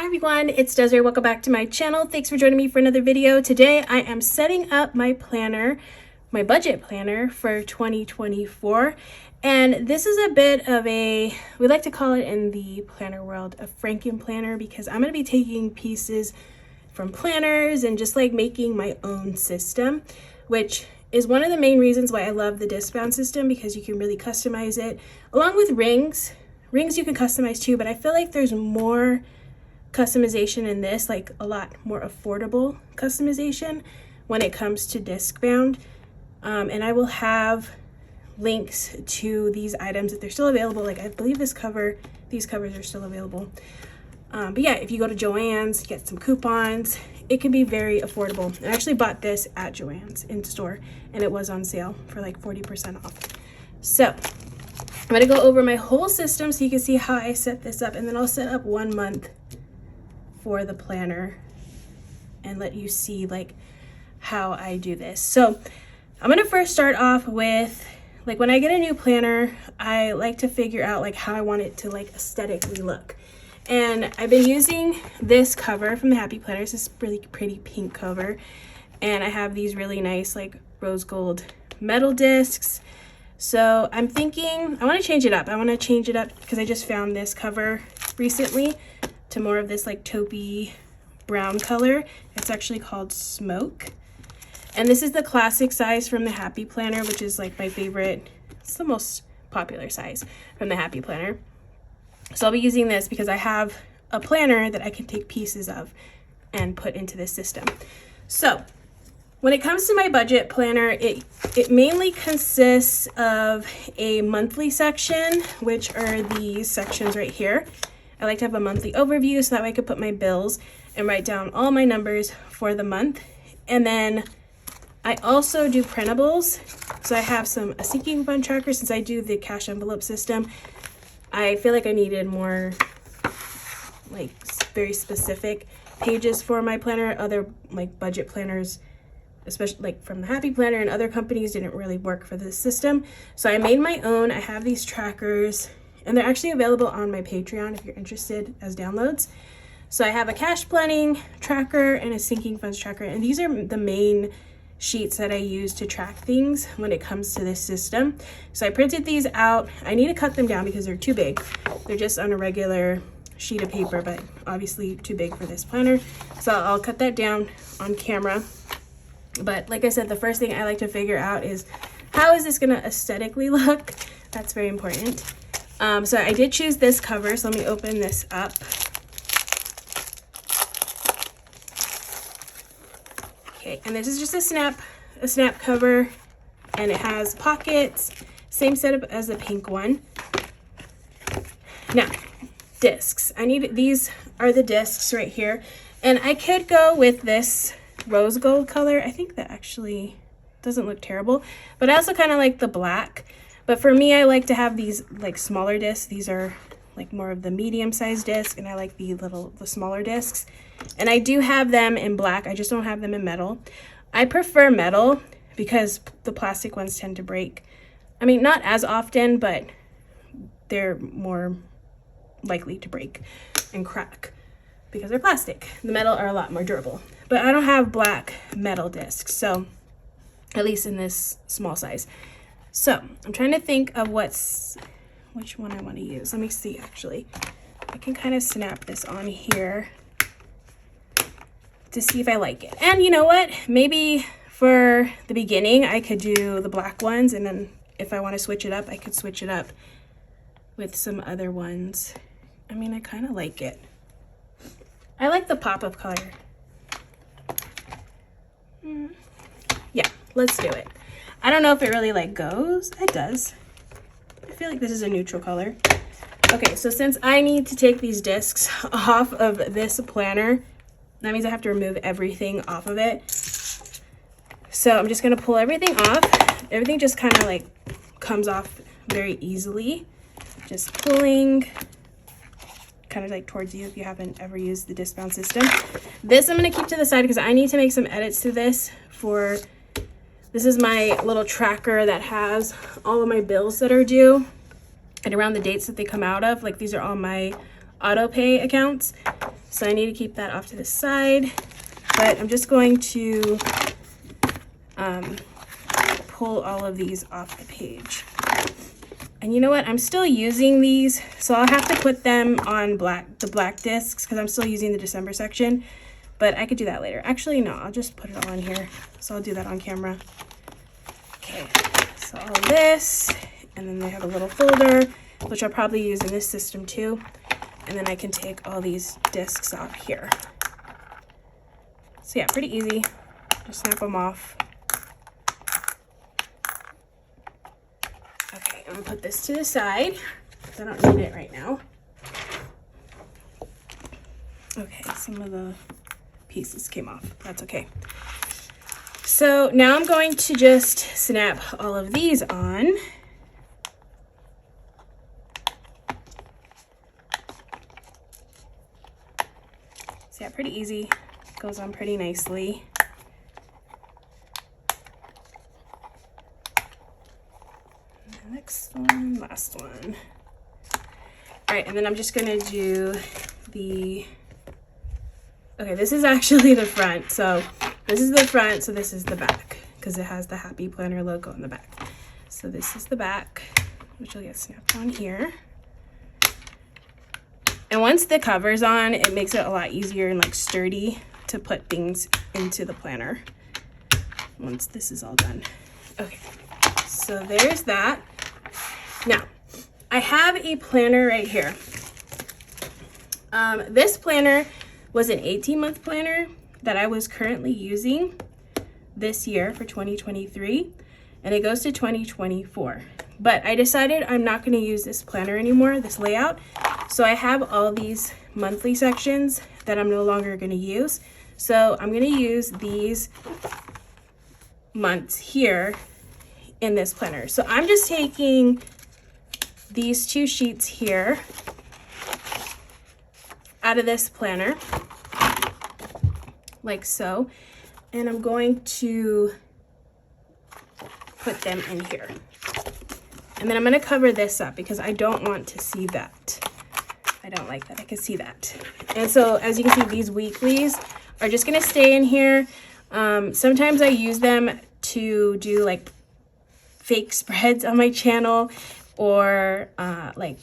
Hi everyone, it's Desiree. Welcome back to my channel. Thanks for joining me for another video. Today I am setting up my planner, my budget planner for 2024. And this is a bit of we like to call it in the planner world, a Frankenplanner, because I'm going to be taking pieces from planners and just like making my own system, which is one of the main reasons why I love the disc bound system, because you can really customize it along with rings. Rings you can customize too, but I feel like there's more customization in this, like a lot more affordable customization when it comes to disc bound. And I will have links to these items if they're still available. Like I believe these covers are still available. But yeah, if you go to Joann's, get some coupons, it can be very affordable. I actually bought this at Joann's in store and it was on sale for like 40% off. So I'm gonna go over my whole system so you can see how I set this up, and then I'll set up 1 month for the planner and let you see like how I do this. So I'm gonna first start off with, like, when I get a new planner, I like to figure out like how I want it to like aesthetically look. And I've been using this cover from the Happy Planner. It's this really pretty pink cover. And I have these really nice like rose gold metal discs. So I'm thinking I want to change it up. I want to change it up because I just found this cover recently to more of this like taupey brown color. It's actually called Smoke. And this is the classic size from the Happy Planner, which is like my favorite. It's the most popular size from the Happy Planner. So I'll be using this because I have a planner that I can take pieces of and put into this system. So when it comes to my budget planner, it mainly consists of a monthly section, which are these sections right here. I like to have a monthly overview so that way I could put my bills and write down all my numbers for the month. And then I also do printables. So I have a sinking fund tracker. Since I do the cash envelope system, I feel like I needed more like very specific pages for my planner. Other like budget planners, especially like from the Happy Planner and other companies, didn't really work for this system. So I made my own. I have these trackers and they're actually available on my Patreon if you're interested as downloads. So I have a cash planning tracker and a sinking funds tracker. And these are the main sheets that I use to track things when it comes to this system. So I printed these out. I need to cut them down because they're too big. They're just on a regular sheet of paper, but obviously too big for this planner. So I'll cut that down on camera. But like I said, the first thing I like to figure out is how is this gonna aesthetically look? That's very important. So I did choose this cover, so let me open this up. Okay, and this is just a snap cover, and it has pockets, same setup as the pink one. Now, discs. These are the discs right here, and I could go with this rose gold color. I think that actually doesn't look terrible, but I also kind of like the black. But for me, I like to have these like smaller discs. These are like more of the medium-sized disc, and I like the smaller discs. And I do have them in black. I just don't have them in metal. I prefer metal because the plastic ones tend to break. I mean, not as often, but they're more likely to break and crack because they're plastic. The metal are a lot more durable. But I don't have black metal discs, so at least in this small size. So I'm trying to think of which one I want to use. Let me see, actually. I can kind of snap this on here to see if I like it. And you know what? Maybe for the beginning, I could do the black ones, and then if I want to switch it up, I could switch it up with some other ones. I mean, I kind of like it. I like the pop-up color. Yeah, let's do it. I don't know if it really like goes. It does. I feel like this is a neutral color. Okay, so since I need to take these discs off of this planner, that means I have to remove everything off of it. So I'm just gonna pull everything off. Everything just kind of like comes off very easily. Just pulling kind of like towards you if you haven't ever used the disc bound system. This I'm gonna keep to the side because I need to make some edits to this this is my little tracker that has all of my bills that are due and around the dates that they come out of. Like these are all my auto pay accounts. So I need to keep that off to the side, but I'm just going to pull all of these off the page. And you know what? I'm still using these, so I'll have to put them on the black discs because I'm still using the December section, but I could do that later. Actually, no, I'll just put it all in here. So I'll do that on camera. Okay, so all of this, and then they have a little folder, which I'll probably use in this system too. And then I can take all these discs off here. So yeah, pretty easy. Just snap them off. I'm gonna put this to the side because I don't need it right now. Okay, some of the pieces came off. That's okay. So now I'm going to just snap all of these on. So yeah, pretty easy. Goes on pretty nicely. Next one, last one. All right, and then I'm just gonna do the, okay, this is actually the front. So this is the front, so this is the back, because it has the Happy Planner logo on the back. So this is the back, which will get snapped on here. And once the cover's on, it makes it a lot easier and like sturdy to put things into the planner once this is all done. Okay, so there's that. Now, I have a planner right here. This planner was an 18-month planner that I was currently using this year for 2023, and it goes to 2024. But I decided I'm not going to use this planner anymore, this layout. So I have all these monthly sections that I'm no longer going to use. So I'm going to use these months here in this planner. So I'm just taking these two sheets here out of this planner, like so, and I'm going to put them in here. And then I'm going to cover this up because I don't want to see that. I don't like that. I can see that. And so as you can see, these weeklies are just going to stay in here. Sometimes I use them to do like fake spreads on my channel, or like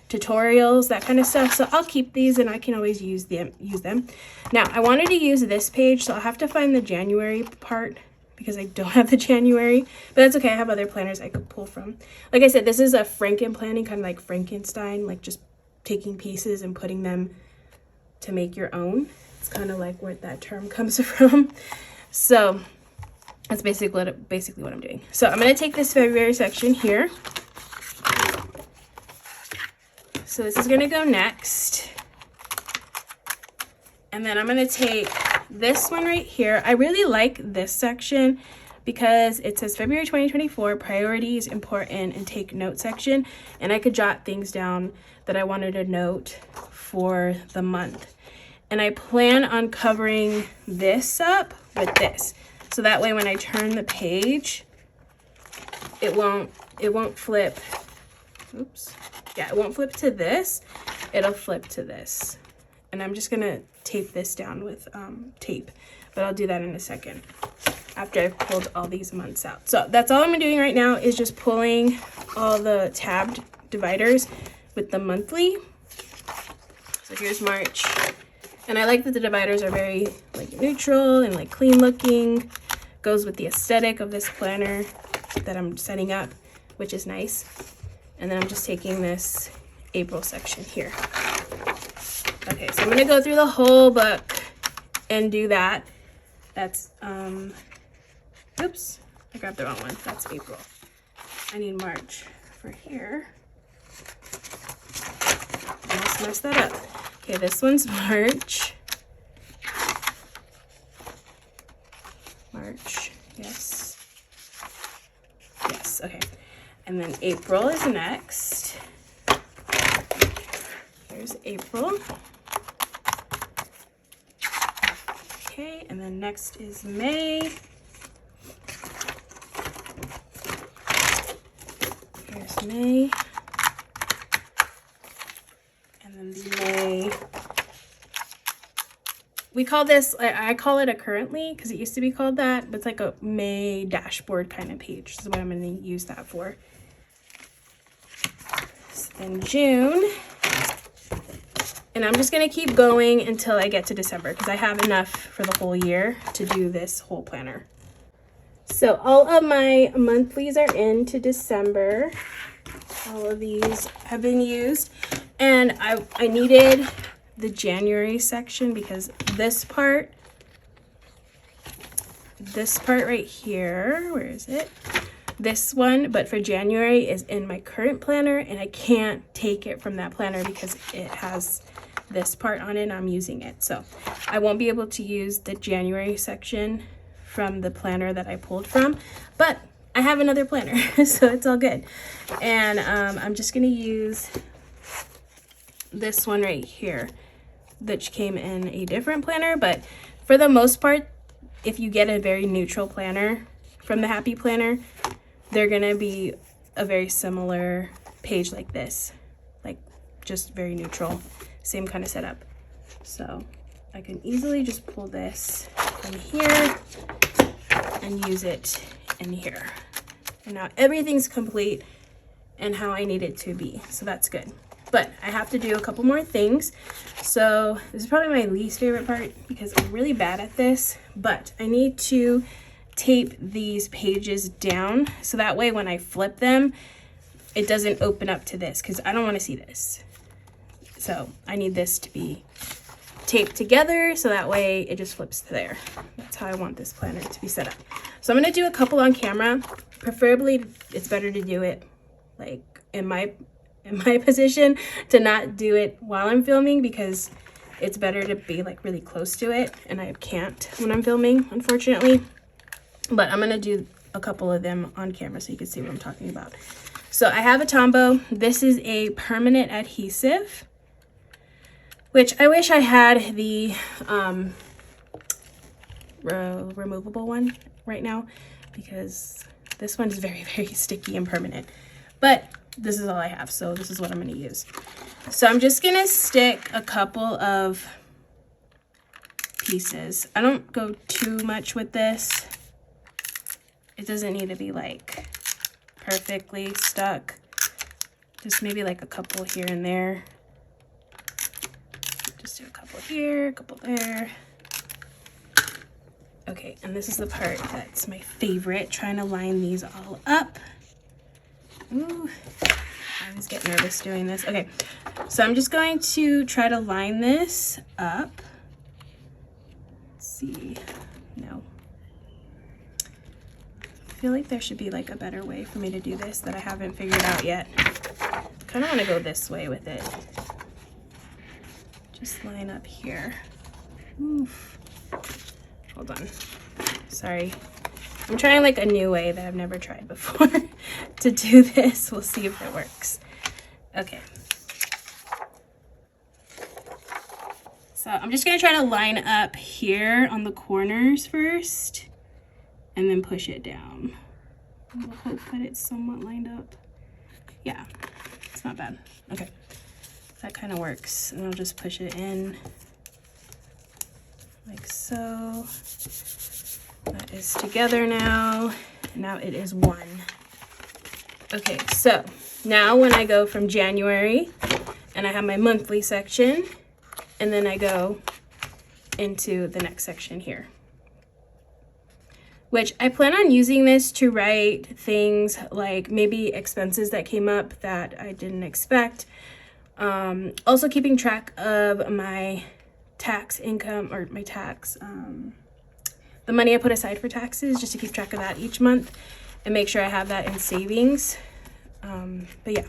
tutorials, that kind of stuff. So I'll keep these and I can always use them. Now I wanted to use this page, so I'll have to find the January part because I don't have the January, but that's okay. I have other planners I could pull from. Like I said, this is a Frankenplanning, kind of like Frankenstein, like just taking pieces and putting them to make your own. It's kind of like where that term comes from. So that's basically what I'm doing. So I'm going to take this February section here. So this is going to go next. And then I'm going to take this one right here. I really like this section because it says February 2024, priorities, important, and take note section. And I could jot things down that I wanted to note for the month. And I plan on covering this up with this. So that way when I turn the page, it won't flip. Oops. Yeah, it won't flip to this. It'll flip to this. And I'm just gonna tape this down with tape, but I'll do that in a second after I've pulled all these months out. So that's all I'm doing right now is just pulling all the tabbed dividers with the monthly. So here's March. And I like that the dividers are very like neutral and like clean looking. Goes with the aesthetic of this planner that I'm setting up, which is nice. And then I'm just taking this April section here. Okay, so I'm gonna go through the whole book and do that. That's, oops, I grabbed the wrong one. That's April. I need March for here. Almost messed that up. Okay, this one's March. March, yes. Yes, okay. And then April is next. Here's April. Okay, and then next is May. Here's May. And then the May we call this, I call it a currently because it used to be called that, but it's like a May dashboard kind of page. This is what I'm going to use that for. In June, and I'm just going to keep going until I get to December because I have enough for the whole year to do this whole planner. So all of my monthlies are into December. All of these have been used, and I needed the January section because this part right here, where is it? This one, but for January, is in my current planner, and I can't take it from that planner because it has this part on it and I'm using it. So I won't be able to use the January section from the planner that I pulled from, but I have another planner, so it's all good. And I'm just gonna use this one right here, which came in a different planner, but for the most part, if you get a very neutral planner from the Happy Planner, they're gonna be a very similar page like this, like just very neutral, same kind of setup. So I can easily just pull this from here and use it in here. And now everything's complete and how I need it to be, so that's good. But I have to do a couple more things. So this is probably my least favorite part because I'm really bad at this, but I need to tape these pages down so that way when I flip them, it doesn't open up to this because I don't want to see this. So I need this to be taped together so that way it just flips to there. That's how I want this planner to be set up. So I'm going to do a couple on camera. Preferably it's better to do it like in my position, to not do it while I'm filming because it's better to be like really close to it, and I can't when I'm filming, unfortunately. But I'm gonna do a couple of them on camera so you can see what I'm talking about. So I have a Tombow. This is a permanent adhesive, which I wish I had the removable one right now because this one is very, very sticky and permanent. But this is all I have, so this is what I'm going to use. So I'm just going to stick a couple of pieces. I don't go too much with this. It doesn't need to be like perfectly stuck. Just maybe like a couple here and there. Just do a couple here, a couple there. Okay, and this is the part that's my favorite, trying to line these all up. Ooh, I always get nervous doing this. Okay, so I'm just going to try to line this up. Let's see. No. I feel like there should be like a better way for me to do this that I haven't figured out yet. I kind of want to go this way with it. Just line up here. Oof. Hold on. Sorry. I'm trying like a new way that I've never tried before to do this. We'll see if it works. Okay. So I'm just gonna try to line up here on the corners first and then push it down. I'll hope that it's somewhat lined up. Yeah, it's not bad. Okay, that kind of works. And I'll just push it in like so. That is together now. Now it is one. Okay, so now when I go from January and I have my monthly section, and then I go into the next section here, which I plan on using this to write things like maybe expenses that came up that I didn't expect. Also keeping track of my tax income, or my tax, the money I put aside for taxes, just to keep track of that each month and make sure I have that in savings. But yeah,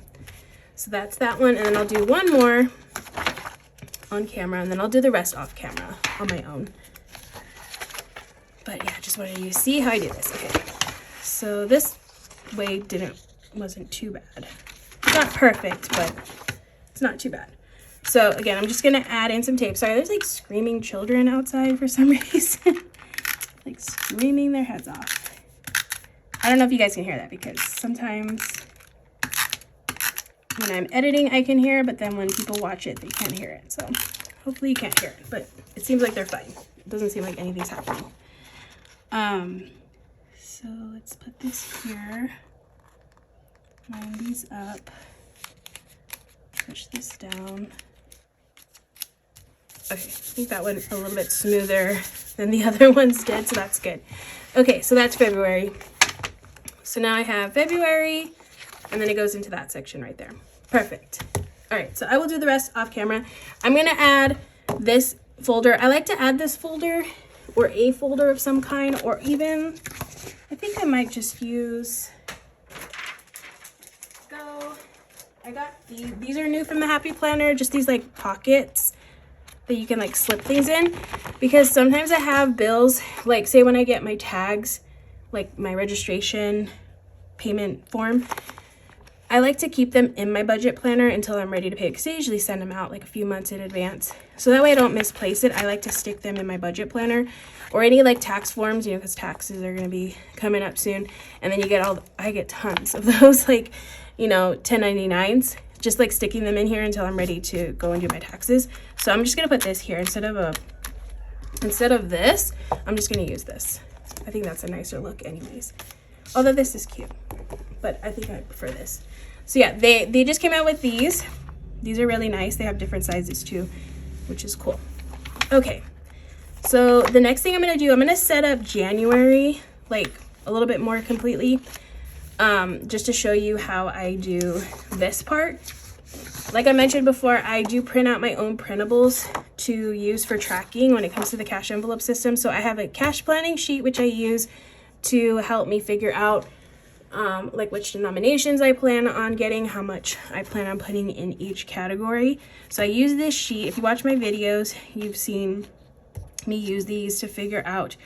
so that's that one. And then I'll do one more on camera, and then I'll do the rest off camera on my own. But yeah, just wanted you to see how I do this. Okay, so this way wasn't too bad. It's not perfect, but it's not too bad. So again, I'm just gonna add in some tape. Sorry, there's like screaming children outside for some reason. Like screaming their heads off. I don't know if you guys can hear that because sometimes when I'm editing I can hear it, but then when people watch it they can't hear it. So hopefully you can't hear it, but it seems like they're fine. It doesn't seem like anything's happening. So let's put this here, line these up, push this down. Okay, I think that went a little bit smoother than the other ones did, so that's good. Okay, so that's February. So now I have February, and then it goes into that section right there. Perfect. All right, so I will do the rest off camera. I'm gonna add this folder. I like to add this folder or a folder of some kind, or even, I think I might just use, I got these are new from the Happy Planner, just these like pockets that you can like slip things in, because sometimes I have bills, like say when I get my tags, like my registration payment form, I like to keep them in my budget planner until I'm ready to pay, because I usually send them out like a few months in advance. So that way I don't misplace it. I like to stick them in my budget planner, or any like tax forms, you know, because taxes are going to be coming up soon. And then you get I get tons of those, like, you know, 1099s, just like sticking them in here until I'm ready to go and do my taxes. So I'm just going to put this here instead of this. I'm just going to use this. I think that's a nicer look anyways. Although this is cute, but I think I prefer this. So yeah, they just came out with these. These are really nice. They have different sizes too, which is cool. Okay, so the next thing I'm gonna do, I'm gonna set up January like a little bit more completely, just to show you how I do this part. Like I mentioned before, I do print out my own printables to use for tracking when it comes to the cash envelope system. So I have a cash planning sheet, which I use to help me figure out like which denominations I plan on getting, how much I plan on putting in each category. So I use this sheet. If you watch my videos, you've seen me use these to figure out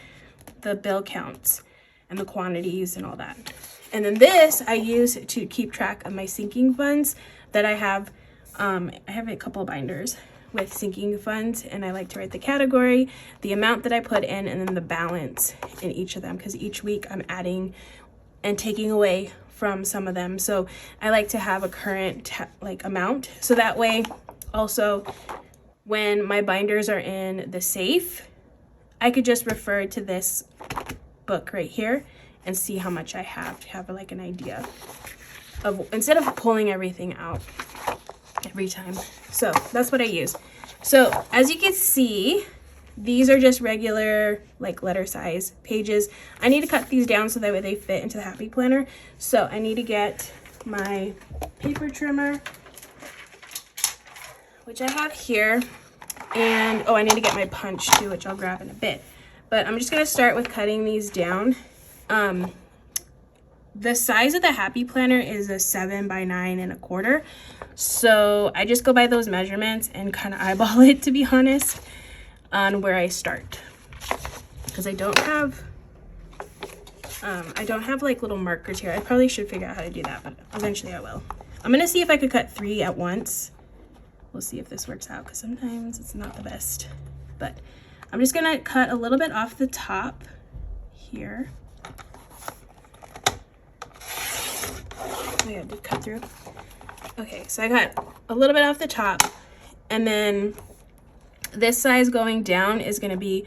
the bill counts and the quantities and all that. And then this I use to keep track of my sinking funds that I have. I have a couple binders with sinking funds, and I like to write the category, the amount that I put in, and then the balance in each of them, because each week I'm adding and taking away from some of them. So I like to have a current like amount, so that way also when my binders are in the safe, I could just refer to this book right here and see how much I have, to have like an idea of, instead of pulling everything out every time. So that's what I use. So as you can see, these are just regular like letter size pages. I need to cut these down so that way they fit into the Happy Planner. So I need to get my paper trimmer, which I have here, and oh, I need to get my punch too, which I'll grab in a bit. But I'm just gonna start with cutting these down. The size of the Happy Planner is a 7 by 9 1/4. So I just go by those measurements and kind of eyeball it, to be honest, on where I start, because I don't have like little markers here. I probably should figure out how to do that, but eventually I will. I'm gonna see if I could cut 3 at once. We'll see if this works out, because sometimes it's not the best. But I'm just gonna cut a little bit off the top here. Oh yeah, I did cut through. Okay, so I got a little bit off the top, and then this size going down is going to be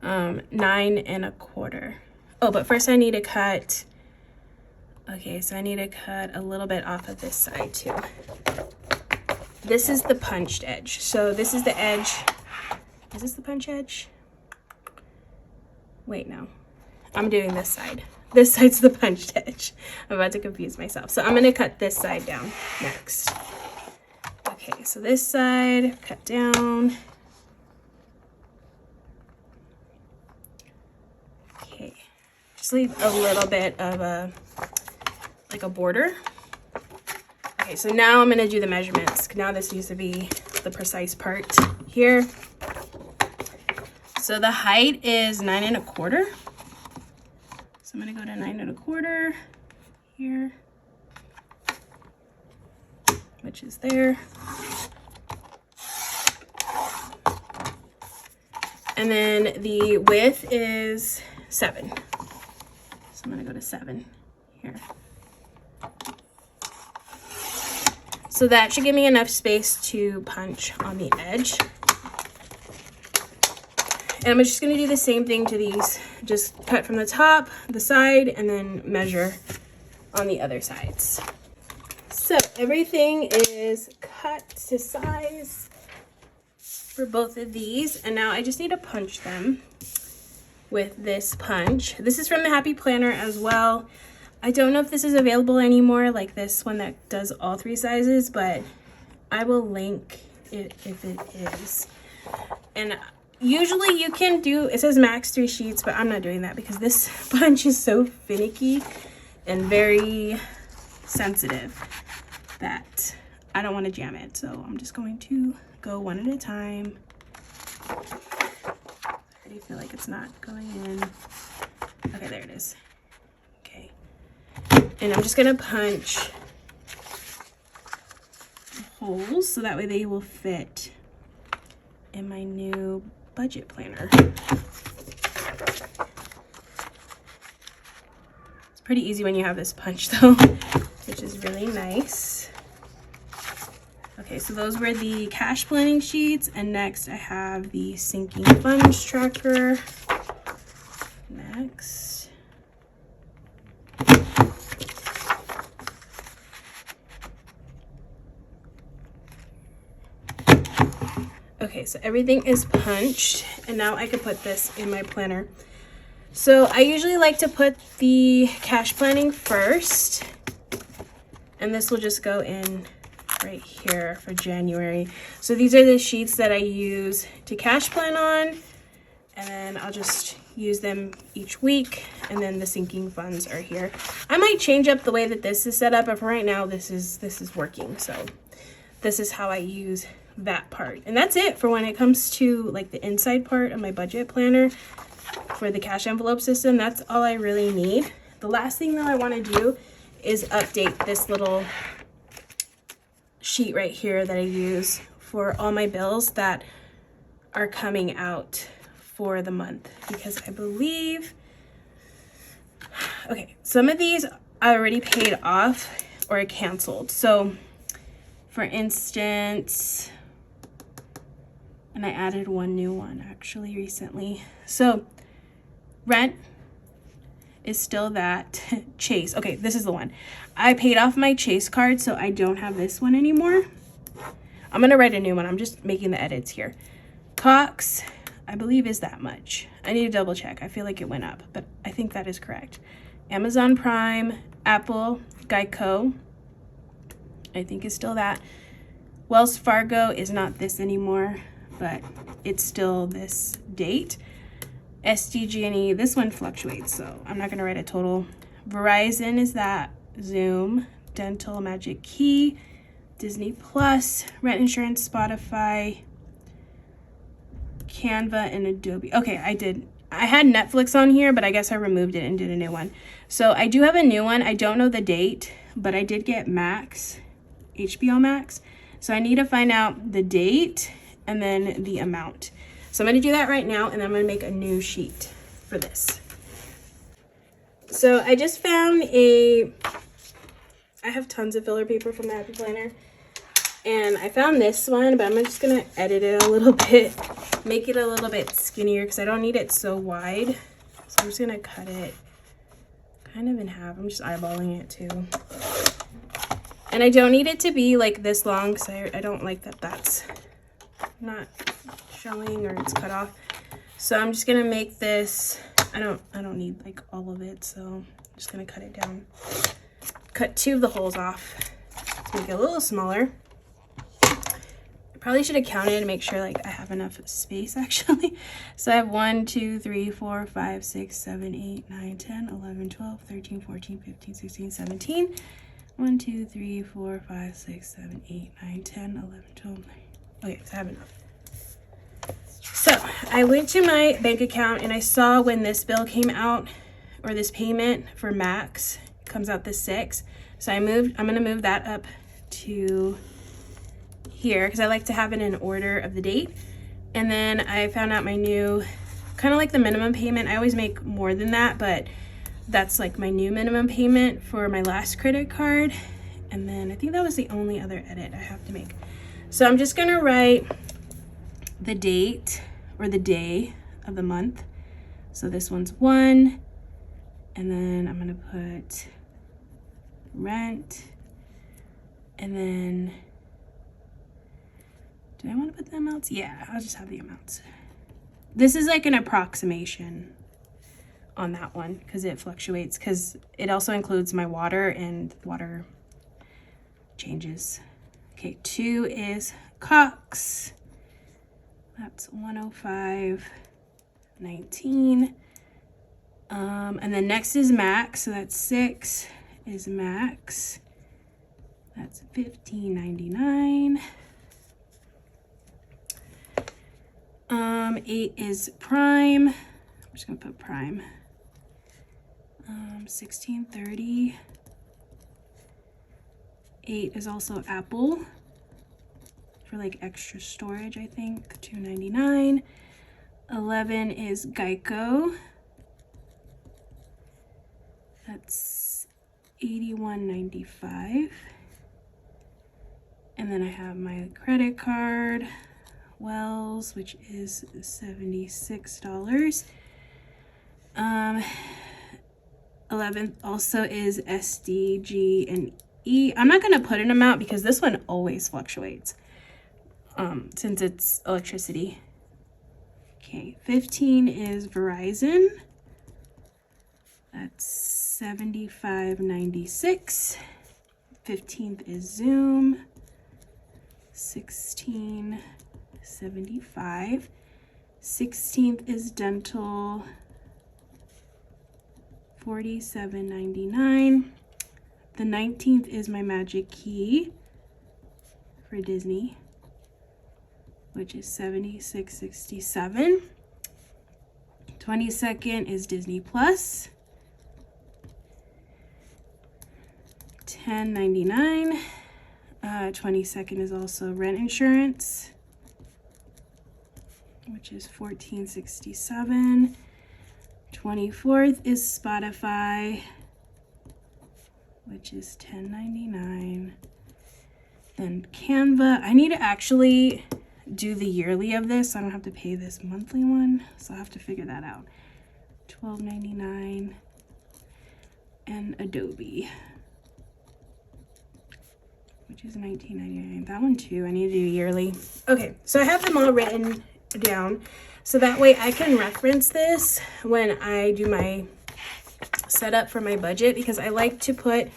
9 1/4. Oh, but first I need to cut, okay, so I need to cut a little bit off of this side too. This is the punched edge. So this is the edge. Is this the punch edge? Wait, no. I'm doing this side. This side's the punched edge. I'm about to confuse myself. So I'm going to cut this side down next. Okay, so this side, cut down. Okay, just leave a little bit of like a border. Okay, so now I'm gonna do the measurements. Now this needs to be the precise part here. So the height is 9 1/4. So I'm gonna go to 9 1/4 here, which is there. And then the width is 7. So I'm gonna go to 7 here. So that should give me enough space to punch on the edge. And I'm just gonna do the same thing to these. Just cut from the top, the side, and then measure on the other sides. So everything is cut to size for both of these. And now I just need to punch them with this punch. This is from the Happy Planner as well. I don't know if this is available anymore, like this one that does all 3 sizes, but I will link it if it is. And usually you can do, it says max 3 sheets, but I'm not doing that because this punch is so finicky and very sensitive that I don't want to jam it. So I'm just going to go one at a time. I feel like it's not going in. Okay, there it is. Okay. And I'm just gonna punch holes so that way they will fit in my new budget planner. It's pretty easy when you have this punch though, which is really nice. Okay, so those were the cash planning sheets, and next I have the sinking funds tracker. Next. Okay, so everything is punched, and now I can put this in my planner. So I usually like to put the cash planning first, and this will just go in right here for January. So these are the sheets that I use to cash plan on, and then I'll just use them each week, and then the sinking funds are here. I might change up the way that this is set up, but for right now this is working. So this is how I use that part, and that's it for when it comes to like the inside part of my budget planner for the cash envelope system. That's all I really need. The last thing that I want to do is update this little sheet right here that I use for all my bills that are coming out for the month, because I believe, okay, some of these I already paid off or I canceled. So for instance, and I added one new one actually recently. So rent is still that. Chase, okay, this is the one. I paid off my Chase card, so I don't have this one anymore. I'm gonna write a new one. I'm just making the edits here. Cox, I believe is that much. I need to double check. I feel like it went up, but I think that is correct. Amazon Prime, Apple, Geico, I think is still that. Wells Fargo is not this anymore, but it's still this date. SDG&E, this one fluctuates, so I'm not gonna write a total. Verizon is that. Zoom, Dental, Magic Key, Disney Plus, Rent Insurance, Spotify, Canva, and Adobe. Okay, I had Netflix on here, but I guess I removed it and did a new one. So I do have a new one. I don't know the date, but I did get Max, HBO Max. So I need to find out the date and then the amount. So I'm gonna do that right now, and I'm gonna make a new sheet for this. So I just found I have tons of filler paper from the Happy Planner, and I found this one, but I'm just gonna edit it a little bit, make it a little bit skinnier because I don't need it so wide. So I'm just gonna cut it kind of in half. I'm just eyeballing it too. And I don't need it to be like this long because I don't like that that's not showing or it's cut off. So I'm just gonna make this, I don't need like all of it, so I'm just gonna cut it down. Cut 2 of the holes off to make it a little smaller. I probably should have counted to make sure like I have enough space actually. So I have 1, 2, 3, 4, 5, 6, 7, 8, 9, 10, 11, 12, 13, 14, 15, 16, 17. 1, 2, 3, 4, 5, 6, 7, 8, 9, 10, 11, 12. Okay, so I have enough. So I went to my bank account and I saw when this bill came out, or this payment for Max comes out the 6th. So I'm gonna move that up to here because I like to have it in order of the date. And then I found out my new, kind of like the minimum payment. I always make more than that, but that's like my new minimum payment for my last credit card. And then I think that was the only other edit I have to make. So I'm just gonna write the date or the day of the month. So this one's 1, and then I'm gonna put rent, and then, do I want to put the amounts? Yeah, I'll just have the amounts. This is like an approximation on that one because it fluctuates, because it also includes my water, and water changes. Okay, 2 is Cox. That's 105.19. And then next is Max, so that's 6 is Max. That's $15.99. 8 is Prime. I'm just gonna put Prime. $16.30. 8 is also Apple for like extra storage, I think. $2.99. 11 is Geico. That's $81.95. And then I have my credit card, Wells, which is $76. 11th also is SDG and E. I'm not going to put an amount because this one always fluctuates since it's electricity. Okay, 15 is Verizon. That's $75.96. 15th is Zoom. $16.75. 16th is Dental. $47.99. The 19th is my Magic Key for Disney, which is $76.67. 22nd is Disney Plus, $10.99. 22nd is also rent insurance, which is $14.67. 24th is Spotify, which is $10.99. Then Canva. I need to actually do the yearly of this, so I don't have to pay this monthly one, so I'll have to figure that out. $12.99. And Adobe, which is $19.99. That one too, I need to do yearly. Okay, so I have them all written down, so that way I can reference this when I do my setup for my budget, because I like to put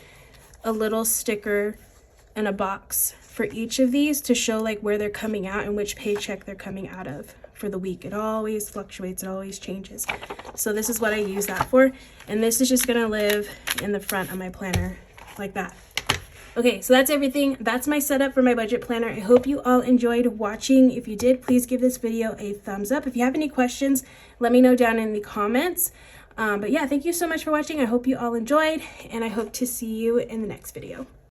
a little sticker in a box for each of these to show like where they're coming out and which paycheck they're coming out of for the week. It always fluctuates, it always changes. So this is what I use that for, and this is just gonna live in the front of my planner like that. Okay, so that's everything. That's my setup for my budget planner. I hope you all enjoyed watching. If you did, please give this video a thumbs up. If you have any questions, let me know down in the comments. But yeah, thank you so much for watching. I hope you all enjoyed, and I hope to see you in the next video.